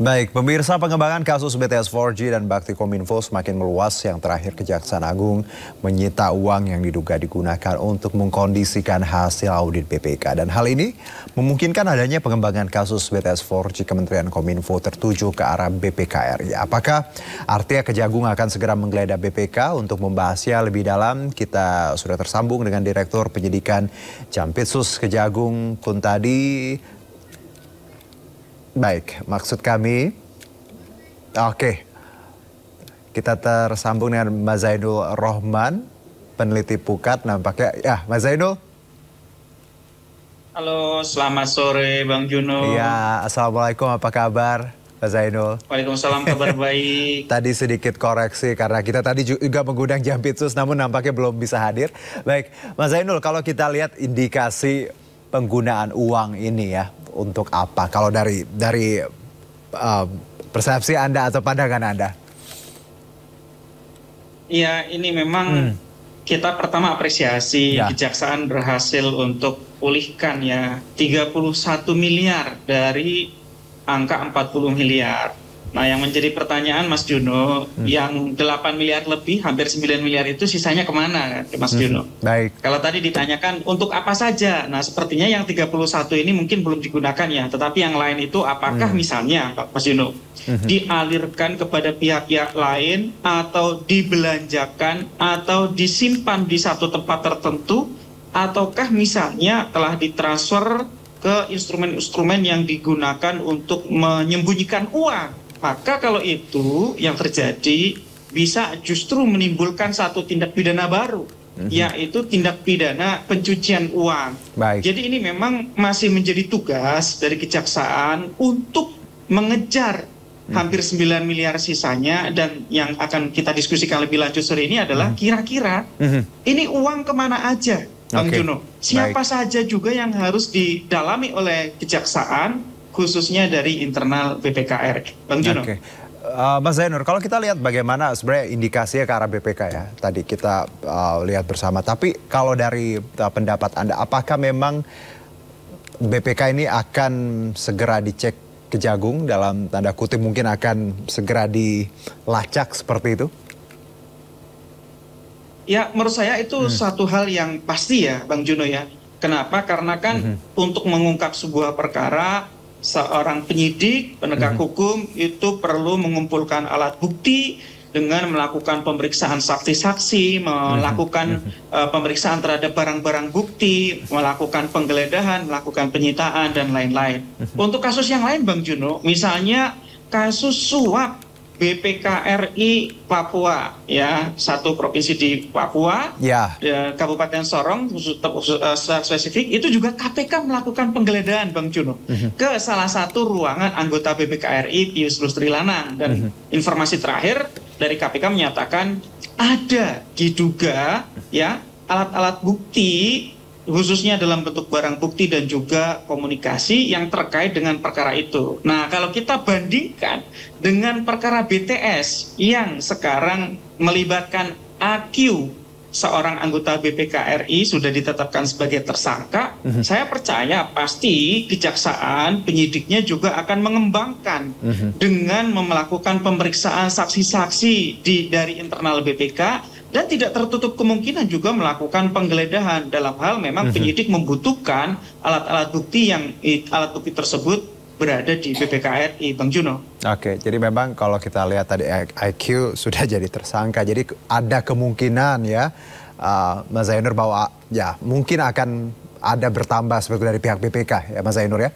Baik, pemirsa, pengembangan kasus BTS 4G dan Bakti Kominfo semakin meluas. Yang terakhir, Kejaksaan Agung menyita uang yang diduga digunakan untuk mengkondisikan hasil audit BPK. Dan hal ini memungkinkan adanya pengembangan kasus BTS 4G Kementerian Kominfo tertuju ke arah BPKRI. Apakah artinya Kejagung akan segera menggeledah BPK? Untuk membahasnya lebih dalam, kita sudah tersambung dengan Direktur Penyidikan Jampitsus Kejagung, Kuntadi. Baik, maksud kami, oke, kita tersambung dengan Mas Zainul Rohman, peneliti Pukat nampaknya. Ya, Mas Zainul. Halo, selamat sore Bang Juno. Iya, Assalamualaikum, apa kabar Mas Zainul? Waalaikumsalam, kabar baik. Tadi sedikit koreksi karena kita tadi juga mengundang Jampitsus namun nampaknya belum bisa hadir. Baik, Mas Zainul, kalau kita lihat indikasi penggunaan uang ini ya, untuk apa? Kalau dari persepsi Anda atau pandangan Anda? Iya, ini memang kita pertama apresiasi Kejaksaan berhasil untuk pulihkan ya 31 miliar dari angka 40 miliar. Nah, yang menjadi pertanyaan Mas Juno, yang 8 miliar lebih, hampir 9 miliar itu sisanya kemana Mas Juno? Baik. Kalau tadi ditanyakan untuk apa saja, nah sepertinya yang 31 ini mungkin belum digunakan ya, tetapi yang lain itu apakah misalnya Mas Juno dialirkan kepada pihak-pihak lain atau dibelanjakan atau disimpan di satu tempat tertentu, ataukah misalnya telah ditransfer ke instrumen-instrumen yang digunakan untuk menyembunyikan uang. Maka kalau itu yang terjadi bisa justru menimbulkan satu tindak pidana baru, yaitu tindak pidana pencucian uang. Baik. Jadi ini memang masih menjadi tugas dari Kejaksaan untuk mengejar hampir 9 miliar sisanya, dan yang akan kita diskusikan lebih lanjut sore ini adalah kira-kira ini uang kemana aja, Bang Juno? Siapa saja juga yang harus didalami oleh Kejaksaan, khususnya dari internal BPKR, Bang Juno. Mas Zainur, kalau kita lihat bagaimana sebenarnya indikasinya ke arah BPK ya, tadi kita lihat bersama. Tapi kalau dari pendapat Anda, apakah memang BPK ini akan segera dicek Kejagung, dalam tanda kutip mungkin akan segera dilacak seperti itu? Ya, menurut saya itu satu hal yang pasti ya, Bang Juno ya. Kenapa? Karena kan untuk mengungkap sebuah perkara, seorang penyidik, penegak hukum itu perlu mengumpulkan alat bukti dengan melakukan pemeriksaan saksi-saksi, melakukan pemeriksaan terhadap barang-barang bukti, melakukan penggeledahan, melakukan penyitaan, dan lain-lain. Untuk kasus yang lain, Bang Juno, misalnya kasus suap BPKRI Papua, ya, satu provinsi di Papua, Kabupaten Sorong, spesifik, itu juga KPK melakukan penggeledahan, Bang Juno, ke salah satu ruangan anggota BPKRI Pius Lustri Lanang. Dan informasi terakhir dari KPK menyatakan ada diduga ya alat-alat bukti, khususnya dalam bentuk barang bukti dan juga komunikasi yang terkait dengan perkara itu. Nah, kalau kita bandingkan dengan perkara BTS yang sekarang melibatkan AQ, seorang anggota BPKRI sudah ditetapkan sebagai tersangka, saya percaya pasti Kejaksaan, penyidiknya juga akan mengembangkan dengan melakukan pemeriksaan saksi-saksi dari internal BPK, dan tidak tertutup kemungkinan juga melakukan penggeledahan dalam hal memang penyidik membutuhkan alat-alat bukti yang alat bukti tersebut berada di BPKRI, Bang Juno. Oke, jadi memang kalau kita lihat tadi IQ sudah jadi tersangka, jadi ada kemungkinan ya Mas Zainur bahwa ya mungkin akan ada bertambah seperti dari pihak BPK ya Mas Zainur ya?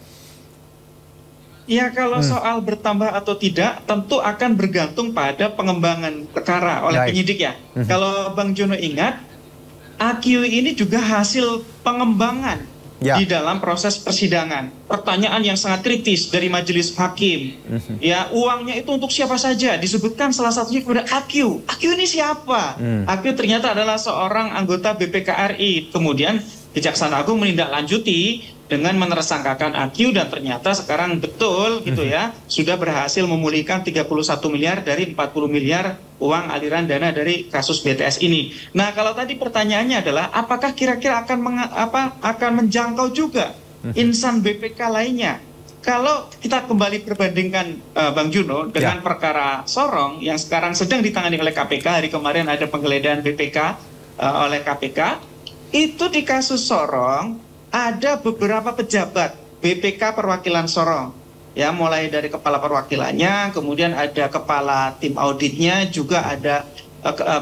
Ya, kalau soal bertambah atau tidak tentu akan bergantung pada pengembangan perkara oleh penyidik ya. Kalau Bang Juno ingat, AQ ini juga hasil pengembangan di dalam proses persidangan. Pertanyaan yang sangat kritis dari majelis hakim. Ya, uangnya itu untuk siapa saja? Disebutkan salah satunya kepada AQ. AQ ini siapa? AQ ternyata adalah seorang anggota BPKRI. Kemudian Kejaksaan Agung menindaklanjuti dengan menersangkakan AQ, dan ternyata sekarang betul gitu ya, sudah berhasil memulihkan 31 miliar dari 40 miliar uang aliran dana dari kasus BTS ini. Nah, kalau tadi pertanyaannya adalah apakah kira-kira akan menjangkau juga insan BPK lainnya? kalau kita kembali perbandingkan Bang Juno dengan perkara Sorong yang sekarang sedang ditangani oleh KPK, hari kemarin ada penggeledahan BPK oleh KPK, itu di kasus Sorong ada beberapa pejabat BPK perwakilan Sorong. Ya, mulai dari kepala perwakilannya, kemudian ada kepala tim auditnya, juga ada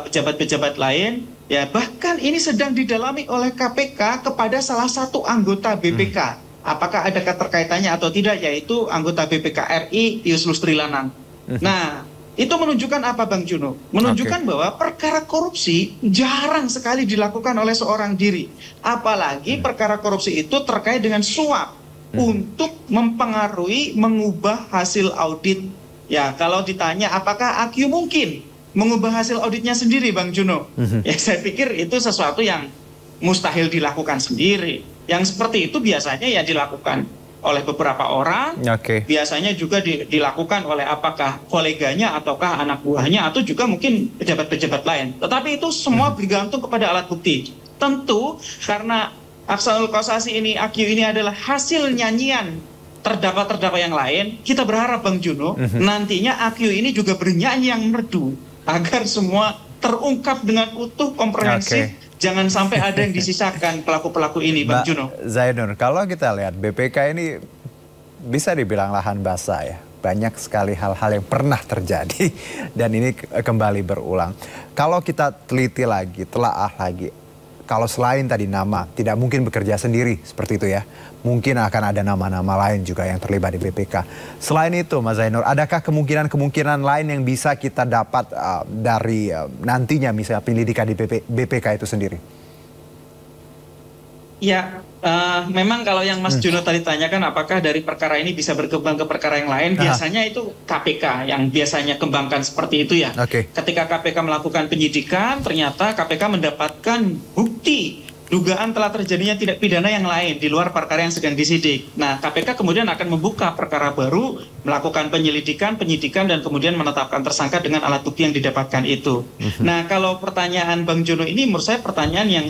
pejabat-pejabat lain. Ya, bahkan ini sedang didalami oleh KPK kepada salah satu anggota BPK. Apakah ada keterkaitannya atau tidak, yaitu anggota BPK RI, Pius Lustri Lanang. Nah, itu menunjukkan apa Bang Juno? Menunjukkan bahwa perkara korupsi jarang sekali dilakukan oleh seorang diri. Apalagi perkara korupsi itu terkait dengan suap untuk mempengaruhi, mengubah hasil audit. Ya, kalau ditanya apakah AQ mungkin mengubah hasil auditnya sendiri Bang Juno? Ya, saya pikir itu sesuatu yang mustahil dilakukan sendiri. Yang seperti itu biasanya ya dilakukan oleh beberapa orang, biasanya juga dilakukan oleh apakah koleganya ataukah anak buahnya atau juga mungkin pejabat-pejabat lain. Tetapi itu semua bergantung kepada alat bukti. Tentu karena Ahsanul Qasasi ini, AQ ini adalah hasil nyanyian terdakwa-terdakwa yang lain, kita berharap Bang Juno nantinya AQ ini juga bernyanyi yang merdu agar semua terungkap dengan utuh, komprehensif. Jangan sampai ada yang disisakan pelaku-pelaku ini, Bang Juno. Zainur, kalau kita lihat BPK ini bisa dibilang lahan basah ya. Banyak sekali hal-hal yang pernah terjadi dan ini kembali berulang. Kalau kita teliti lagi, telaah lagi, kalau selain tadi nama, tidak mungkin bekerja sendiri seperti itu ya. Mungkin akan ada nama-nama lain juga yang terlibat di BPK. Selain itu Mas Zainur, adakah kemungkinan-kemungkinan lain yang bisa kita dapat dari nantinya misalnya penyelidikan di BPK itu sendiri? Ya, memang kalau yang Mas Juno tadi tanyakan apakah dari perkara ini bisa berkembang ke perkara yang lain, biasanya itu KPK yang biasanya kembangkan seperti itu ya. Ketika KPK melakukan penyidikan, ternyata KPK mendapatkan bukti dugaan telah terjadinya tindak pidana yang lain di luar perkara yang sedang disidik. Nah, KPK kemudian akan membuka perkara baru, melakukan penyelidikan, penyidikan, dan kemudian menetapkan tersangka dengan alat bukti yang didapatkan itu. Nah, kalau pertanyaan Bang Jono ini menurut saya pertanyaan yang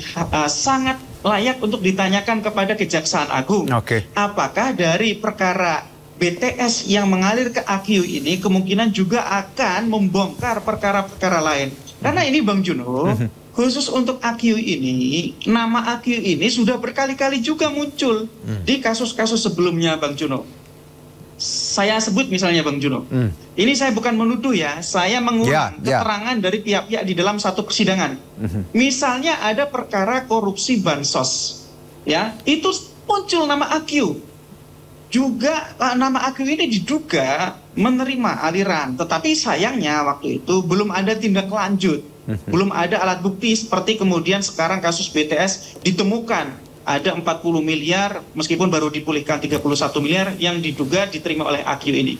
sangat layak untuk ditanyakan kepada Kejaksaan Agung. Apakah dari perkara BTS yang mengalir ke AQ ini kemungkinan juga akan membongkar perkara-perkara lain? Karena ini Bang Juno, khusus untuk AQ ini, nama AQ ini sudah berkali-kali juga muncul di kasus-kasus sebelumnya Bang Juno. Saya sebut misalnya Bang Juno, ini saya bukan menuduh ya, saya mengulang keterangan dari pihak-pihak di dalam satu persidangan. Misalnya ada perkara korupsi bansos, ya itu muncul nama AQ. Juga nama AQ ini diduga menerima aliran, tetapi sayangnya waktu itu belum ada tindak lanjut. Belum ada alat bukti seperti kemudian sekarang kasus BTS ditemukan ada 40 miliar meskipun baru dipulihkan 31 miliar yang diduga diterima oleh AQ ini.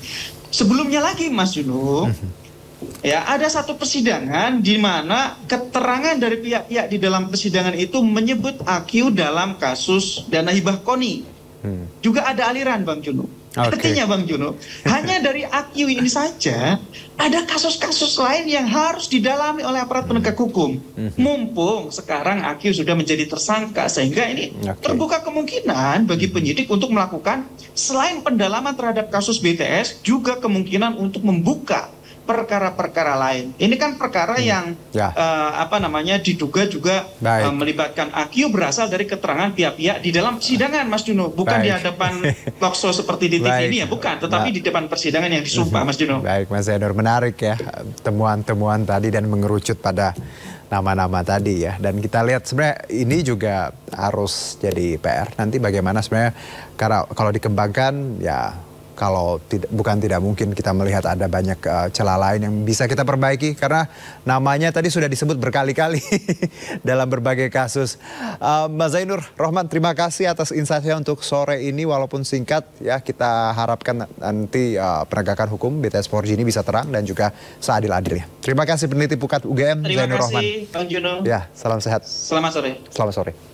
Sebelumnya lagi Mas Juno, ya ada satu persidangan di mana keterangan dari pihak-pihak di dalam persidangan itu menyebut AQ dalam kasus dana hibah KONI. Juga ada aliran Bang Juno. Artinya Bang Juno, hanya dari AQ ini saja ada kasus-kasus lain yang harus didalami oleh aparat penegak hukum. Mumpung sekarang AQ sudah menjadi tersangka, sehingga ini terbuka kemungkinan bagi penyidik untuk melakukan selain pendalaman terhadap kasus BTS, juga kemungkinan untuk membuka perkara-perkara lain. Ini kan perkara yang diduga juga melibatkan AQ berasal dari keterangan pihak-pihak di dalam persidangan Mas Juno, bukan di hadapan talkshow seperti di TV ini ya, bukan, tetapi di depan persidangan yang disumpah Mas Juno. Baik Mas Zainur, menarik ya temuan-temuan tadi dan mengerucut pada nama-nama tadi ya, dan kita lihat sebenarnya ini juga harus jadi PR nanti bagaimana sebenarnya karena kalau dikembangkan ya. Kalau bukan tidak mungkin kita melihat ada banyak celah lain yang bisa kita perbaiki karena namanya tadi sudah disebut berkali-kali dalam berbagai kasus. Mas Zainur Rohman, terima kasih atas insight-nya untuk sore ini walaupun singkat ya, kita harapkan nanti penegakan hukum BTS 4G ini bisa terang dan juga seadil-adilnya. Terima kasih peneliti Pukat UGM Zainur Rohman. Terima kasih Bang Juno. Ya, salam sehat. Selamat sore. Selamat sore.